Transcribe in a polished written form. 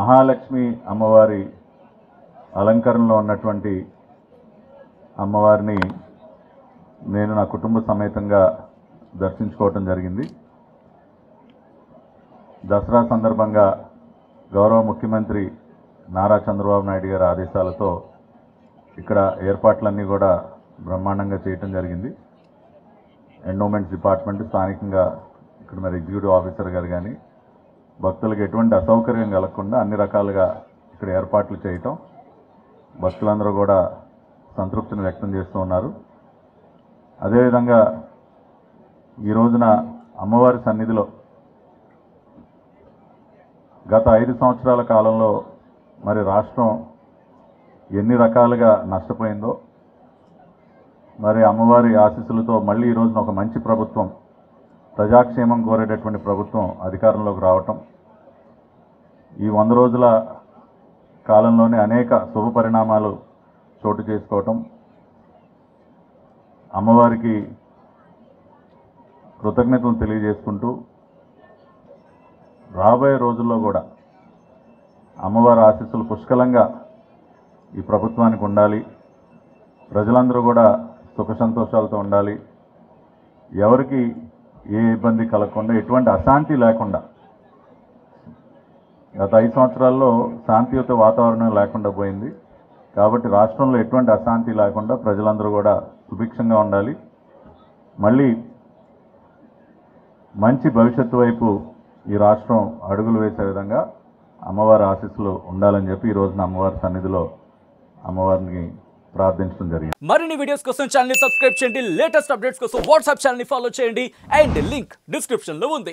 మహాలక్ష్మి అమ్మవారి అలంకరణలో ఉన్నటువంటి అమ్మవారిని నేను నా కుటుంబ సమేతంగా దర్శించుకోవటం జరిగింది. దసరా సందర్భంగా గౌరవ ముఖ్యమంత్రి నారా చంద్రబాబు నాయుడు గారి ఆదేశాలతో ఇక్కడ ఏర్పాట్లన్నీ కూడా బ్రహ్మాండంగా చేయటం జరిగింది. ఎండోమెంట్స్ డిపార్ట్మెంట్ స్థానికంగా ఇక్కడ మరి ఎగ్జిక్యూటివ్ ఆఫీసర్ గారు కానీ భక్తులకు ఎటువంటి అసౌకర్యం కలగకుండా అన్ని రకాలుగా ఇక్కడ ఏర్పాట్లు చేయటం, భక్తులందరూ కూడా సంతృప్తిని వ్యక్తం చేస్తూ ఉన్నారు. అదేవిధంగా ఈ రోజున అమ్మవారి సన్నిధిలో గత 5 సంవత్సరాల కాలంలో మరి రాష్ట్రం ఎన్ని రకాలుగా నష్టపోయిందో, మరి అమ్మవారి ఆశీస్సులతో మళ్ళీ ఈ రోజున ఒక మంచి ప్రభుత్వం, ప్రజాక్షేమం కోరేటటువంటి ప్రభుత్వం అధికారంలోకి రావటం, ఈ 100 రోజుల కాలంలోనే అనేక శుభ పరిణామాలు చోటు చేసుకోవటం, అమ్మవారికి కృతజ్ఞతలు తెలియజేసుకుంటూ రాబోయే రోజుల్లో కూడా అమ్మవారి ఆశీస్సులు పుష్కలంగా ఈ ప్రభుత్వానికి ఉండాలి, ప్రజలందరూ కూడా సుఖ సంతోషాలతో ఉండాలి, ఎవరికి ఏ ఇబ్బంది కలగకుండా ఎటువంటి అశాంతి లేకుండా, గత 5 సంవత్సరాల్లో శాంతియుత వాతావరణం లేకుండా పోయింది. కాబట్టి రాష్ట్రంలో ఎటువంటి అశాంతి లేకుండా ప్రజలందరూ కూడా సుభిక్షంగా ఉండాలి, మళ్ళీ మంచి భవిష్యత్తు వైపు ఈ రాష్ట్రం అడుగులు వేసే విధంగా అమ్మవారి ఆశీస్సులు ఉండాలని చెప్పి ఈ రోజున అమ్మవారి సన్నిధిలో అమ్మవారిని ప్రార్థించడం జరిగింది. మరిన్ని వీడియోస్ కోసం ఛానల్ ని సబ్స్క్రైబ్ చేయండి, లేటెస్ట్ అప్డేట్స్ కోసం వాట్సాప్ ఛానల్ ని ఫాలో చేయండి అండ్ లింక్ డిస్క్రిప్షన్ లో ఉంది.